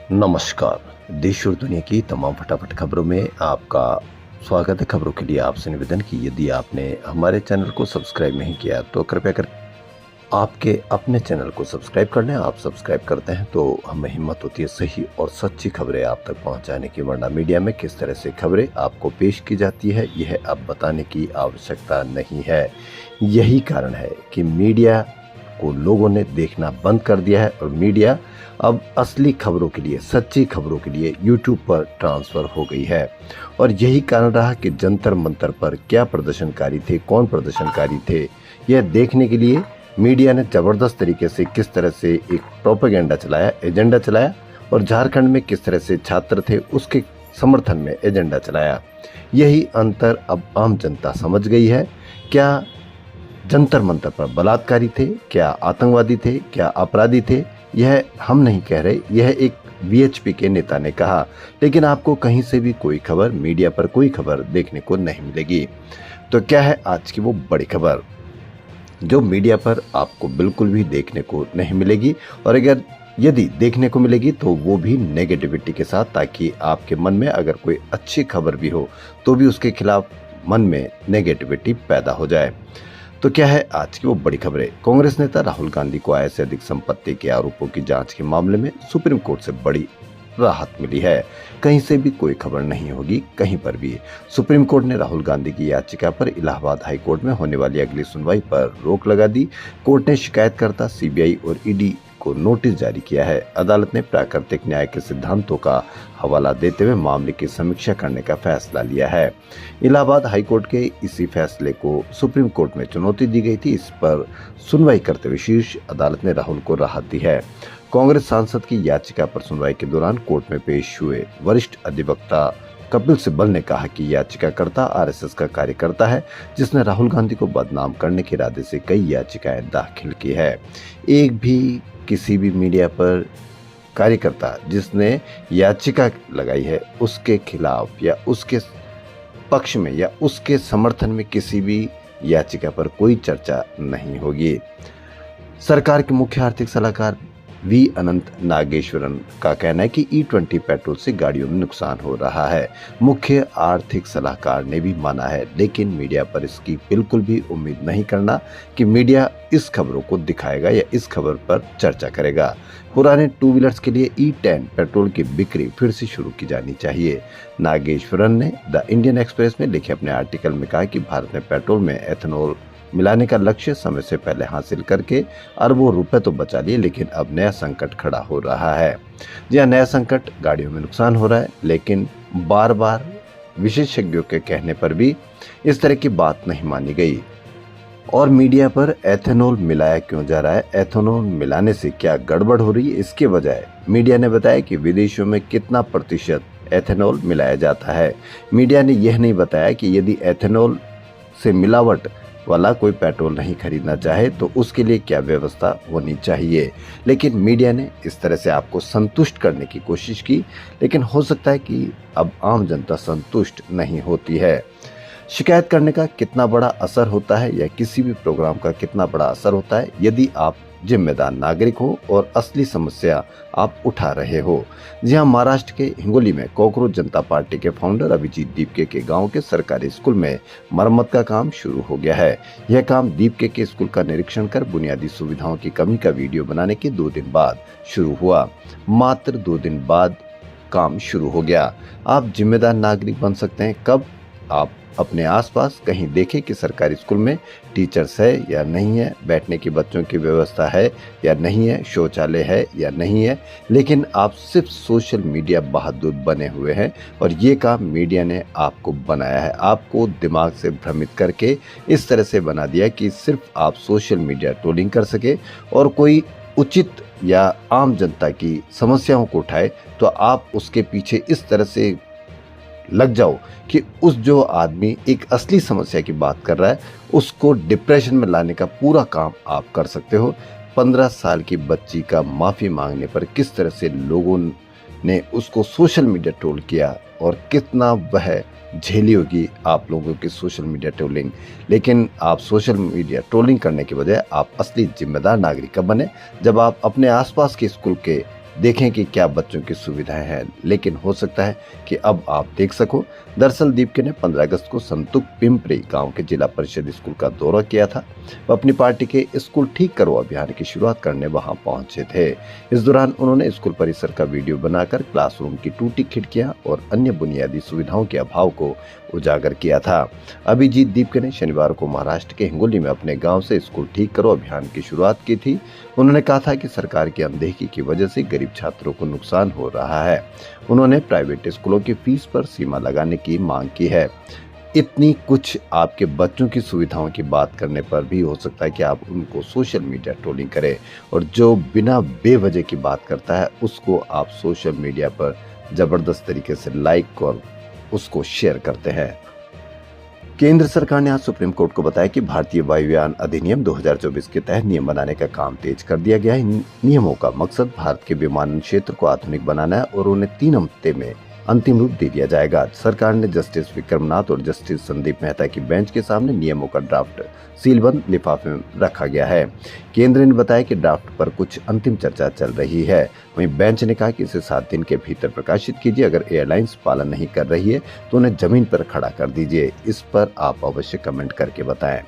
नमस्कार। देश और दुनिया की तमाम फटाफट खबरों में आपका स्वागत है। खबरों के लिए आपसे निवेदन कि यदि आपने हमारे चैनल को सब्सक्राइब नहीं किया तो कृपया कर आपके अपने चैनल को सब्सक्राइब कर लें। आप सब्सक्राइब करते हैं तो हमें हिम्मत होती है सही और सच्ची खबरें आप तक पहुंचाने की। वरना मीडिया में किस तरह से खबरें आपको पेश की जाती है यह अब बताने की आवश्यकता नहीं है। यही कारण है कि मीडिया को लोगों ने देखना बंद कर दिया है और मीडिया अब असली खबरों के लिए, सच्ची खबरों के लिए यूट्यूब पर ट्रांसफर हो गई है। और यही कारण रहा कि जंतर मंतर पर क्या प्रदर्शनकारी थे, कौन प्रदर्शनकारी थे, यह देखने के लिए मीडिया ने जबरदस्त तरीके से किस तरह से एक प्रोपेगेंडा चलाया, एजेंडा चलाया और झारखंड में किस तरह से छात्र थे उसके समर्थन में एजेंडा चलाया। यही अंतर अब आम जनता समझ गई है। क्या जंतर मंतर पर बलात्कारी थे, क्या आतंकवादी थे, क्या अपराधी थे, यह हम नहीं कह रहे, यह एक वीएचपी के नेता ने कहा। लेकिन आपको कहीं से भी कोई खबर, मीडिया पर कोई खबर देखने को नहीं मिलेगी। तो क्या है आज की वो बड़ी खबर जो मीडिया पर आपको बिल्कुल भी देखने को नहीं मिलेगी, और अगर यदि देखने को मिलेगी तो वो भी नेगेटिविटी के साथ, ताकि आपके मन में अगर कोई अच्छी खबर भी हो तो भी उसके खिलाफ मन में नेगेटिविटी पैदा हो जाए। तो क्या है आज की वो बड़ी खबरें। कांग्रेस नेता राहुल गांधी को आय से अधिक संपत्ति के आरोपों की जांच के मामले में सुप्रीम कोर्ट से बड़ी राहत मिली है। कहीं से भी कोई खबर नहीं होगी, कहीं पर भी। सुप्रीम कोर्ट ने राहुल गांधी की याचिका पर इलाहाबाद हाई कोर्ट में होने वाली अगली सुनवाई पर रोक लगा दी। कोर्ट ने शिकायतकर्ता सीबीआई और ईडी को नोटिस जारी किया है। अदालत ने प्राकृतिक न्याय के सिद्धांतों का हवाला देते हुए मामले की समीक्षा करने का फैसला लिया है। इलाहाबाद हाईकोर्ट के इसी फैसले को सुप्रीम कोर्ट में चुनौती दी गई थी। इस पर सुनवाई करते हुए शीर्ष अदालत ने राहुल को राहत दी है। कांग्रेस सांसद की याचिका पर सुनवाई के दौरान कोर्ट में पेश हुए वरिष्ठ अधिवक्ता कपिल सिब्बल ने कहा कि याचिकाकर्ता आरएसएस का कार्यकर्ता है, जिसने राहुल गांधी को बदनाम करने के इरादे से कई याचिकाएं दाखिल की है। एक भी किसी भी मीडिया पर कार्यकर्ता जिसने याचिका लगाई है उसके खिलाफ या उसके पक्ष में या उसके समर्थन में किसी भी याचिका पर कोई चर्चा नहीं होगी। सरकार के मुख्य आर्थिक सलाहकार वी अनंत नागेश्वरन का कहना है कि E20 पेट्रोल से गाड़ियों में नुकसान हो रहा है। मुख्य आर्थिक सलाहकार ने भी माना है, लेकिन मीडिया पर इसकी बिल्कुल भी उम्मीद नहीं करना कि मीडिया इस खबरों को दिखाएगा या इस खबर पर चर्चा करेगा। पुराने टू व्हीलर्स के लिए E10 पेट्रोल की बिक्री फिर से शुरू की जानी चाहिए। नागेश्वरन ने द इंडियन एक्सप्रेस में लिखे अपने आर्टिकल में कहा कि भारत ने पेट्रोल में एथेनॉल मिलाने का लक्ष्य समय से पहले हासिल करके अरबों रुपए तो बचा लिए, लेकिन अब नया संकट खड़ा हो रहा है। जी हाँ, नया संकट, गाड़ियों में नुकसान हो रहा है, लेकिन बार बार विशेषज्ञों के कहने पर भी इस तरह की बात नहीं मानी गई। और मीडिया पर एथेनॉल मिलाया क्यों जा रहा है, एथेनॉल मिलाने से क्या गड़बड़ हो रही है, इसके बजाय मीडिया ने बताया कि विदेशों में कितना प्रतिशत एथेनॉल मिलाया जाता है। मीडिया ने यह नहीं बताया कि यदि एथेनॉल से मिलावट वाला कोई पेट्रोल नहीं खरीदना चाहे तो उसके लिए क्या व्यवस्था होनी चाहिए। लेकिन मीडिया ने इस तरह से आपको संतुष्ट करने की कोशिश की, लेकिन हो सकता है कि अब आम जनता संतुष्ट नहीं होती है। शिकायत करने का कितना बड़ा असर होता है या किसी भी प्रोग्राम का कितना बड़ा असर होता है यदि आप जिम्मेदार नागरिक हो और असली समस्या आप उठा रहे हो। जी हाँ, महाराष्ट्र के हिंगोली में कॉकरोच जनता पार्टी के फाउंडर अभिजीत दीपके के गांव के सरकारी स्कूल में मरम्मत का काम शुरू हो गया है। यह काम दीपके के स्कूल का निरीक्षण कर बुनियादी सुविधाओं की कमी का वीडियो बनाने के 2 दिन बाद शुरू हुआ। मात्र 2 दिन बाद काम शुरू हो गया। आप जिम्मेदार नागरिक बन सकते हैं कब आप अपने आसपास कहीं देखें कि सरकारी स्कूल में टीचर्स है या नहीं है, बैठने की बच्चों की व्यवस्था है या नहीं है, शौचालय है या नहीं है, लेकिन आप सिर्फ सोशल मीडिया बहादुर बने हुए हैं। और ये काम मीडिया ने आपको बनाया है, आपको दिमाग से भ्रमित करके इस तरह से बना दिया कि सिर्फ आप सोशल मीडिया ट्रोलिंग कर सके और कोई उचित या आम जनता की समस्याओं को उठाए तो आप उसके पीछे इस तरह से लग जाओ कि उस जो आदमी एक असली समस्या की बात कर रहा है उसको डिप्रेशन में लाने का पूरा काम आप कर सकते हो। 15 साल की बच्ची का माफ़ी मांगने पर किस तरह से लोगों ने उसको सोशल मीडिया ट्रोल किया और कितना वह झेली होगी आप लोगों की सोशल मीडिया ट्रोलिंग। लेकिन आप सोशल मीडिया ट्रोलिंग करने के बजाय आप असली जिम्मेदार नागरिक कब बने, जब आप अपने आसपास के स्कूल के देखें कि क्या बच्चों की सुविधाएं हैं, लेकिन हो सकता है कि अब आप देख सको। दरअसल दीपके ने 15 अगस्त को संतुक पिंपरी गांव के जिला परिषद स्कूल का दौरा किया था। वो अपनी पार्टी के स्कूल ठीक करो अभियान की शुरुआत करने वहां पहुंचे थे। इस दौरान उन्होंने स्कूल परिसर का वीडियो बनाकर क्लासरूम की टूटी खिड़कियां और अन्य बुनियादी सुविधाओं के अभाव को उजागर किया था। अभिजीत दीपके ने शनिवार को महाराष्ट्र के हिंगोली में अपने गांव से स्कूल ठीक करो अभियान की शुरुआत की थी। उन्होंने कहा था कि सरकार की अनदेखी की वजह से गरीब छात्रों को नुकसान हो रहा है। उन्होंने प्राइवेट स्कूलों की फीस पर सीमा लगाने की मांग की है। इतनी कुछ आपके बच्चों की सुविधाओं की बात करने पर भी हो सकता है कि आप उनको सोशल मीडिया ट्रोलिंग करें, और जो बिना बेवजह की बात करता है उसको आप सोशल मीडिया पर जबरदस्त तरीके से लाइक और उसको शेयर करते हैं। केंद्र सरकार ने आज सुप्रीम कोर्ट को बताया कि भारतीय वायुयान अधिनियम 2024 के तहत नियम बनाने का काम तेज कर दिया गया है। इन नियमों का मकसद भारत के विमानन क्षेत्र को आधुनिक बनाना है और उन्हें 3 हफ्ते में अंतिम रूप दे दिया जाएगा। सरकार ने जस्टिस विक्रमनाथ और जस्टिस संदीप मेहता की बेंच के सामने नियमों का ड्राफ्ट सीलबंद लिफाफे में रखा गया है। केंद्र ने बताया कि ड्राफ्ट पर कुछ अंतिम चर्चा चल रही है। वहीं बेंच ने कहा कि इसे 7 दिन के भीतर प्रकाशित कीजिए। अगर एयरलाइंस पालन नहीं कर रही है तो उन्हें जमीन पर खड़ा कर दीजिए। इस पर आप अवश्य कमेंट करके बताएं।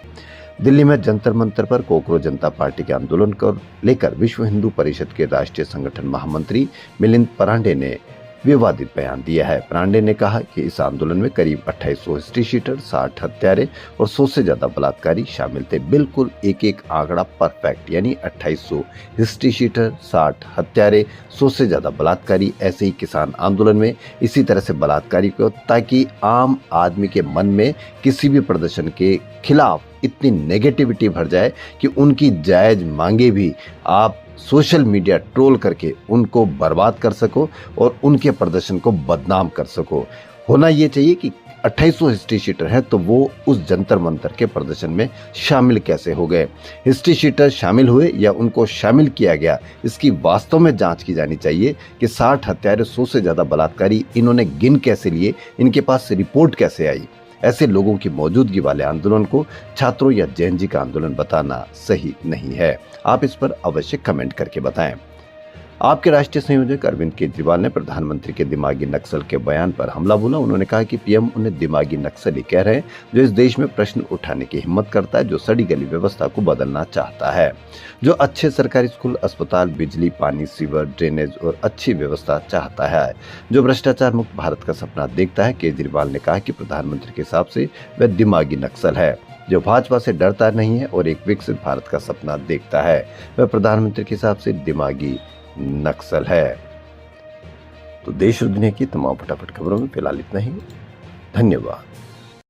दिल्ली में जंतर मंतर पर कोकरोच जनता पार्टी के आंदोलन को लेकर विश्व हिंदू परिषद के राष्ट्रीय संगठन महामंत्री मिलिंद परांडे ने विवादित बयान दिया है। परांडे ने कहा कि इस आंदोलन में करीब 2800 हिस्ट्री शीटर, 60 हत्यारे और 100 से ज्यादा बलात्कारी शामिल थे। बिल्कुल एक आंकड़ा परफेक्ट, यानी 2800 हिस्ट्री शीटर, 60 हत्यारे, 100 से ज्यादा बलात्कारी। ऐसे ही किसान आंदोलन में इसी तरह से बलात्कारी को, ताकि आम आदमी के मन में किसी भी प्रदर्शन के खिलाफ इतनी नेगेटिविटी भर जाए कि उनकी जायज मांगे भी आप सोशल मीडिया ट्रोल करके उनको बर्बाद कर सको और उनके प्रदर्शन को बदनाम कर सको। होना ये चाहिए कि 2800 हिस्ट्री शीटर हैं तो वो उस जंतर मंतर के प्रदर्शन में शामिल कैसे हो गए। हिस्ट्री शीटर शामिल हुए या उनको शामिल किया गया, इसकी वास्तव में जांच की जानी चाहिए कि 60 हत्यारे, 100 से ज्यादा बलात्कारी इन्होंने गिन कैसे लिए, इनके पास रिपोर्ट कैसे आई। ऐसे लोगों की मौजूदगी वाले आंदोलन को छात्रों या जेन जी का आंदोलन बताना सही नहीं है। आप इस पर अवश्य कमेंट करके बताएं। आपके राष्ट्रीय संयोजक अरविंद केजरीवाल ने प्रधानमंत्री के दिमागी नक्सल के बयान पर हमला बोला। उन्होंने कहा कि पीएम उन्हें दिमागी नक्सली कह रहे हैं जो इस देश में प्रश्न उठाने की हिम्मत करता है, जो सड़ी गली व्यवस्था को बदलना चाहता है, जो अच्छे सरकारी स्कूल, अस्पताल, बिजली, पानी, सीवर, ड्रेनेज और अच्छी व्यवस्था चाहता है, जो भ्रष्टाचार मुक्त भारत का सपना देखता है। केजरीवाल ने कहा कि प्रधानमंत्री के हिसाब से वह दिमागी नक्सल है, जो भाजपा से डरता नहीं है और एक विकसित भारत का सपना देखता है। वह प्रधानमंत्री के हिसाब से दिमागी नक्सल है। तो देश और दुनिया की तमाम फटाफट खबरों में फिलहाल इतना ही। धन्यवाद।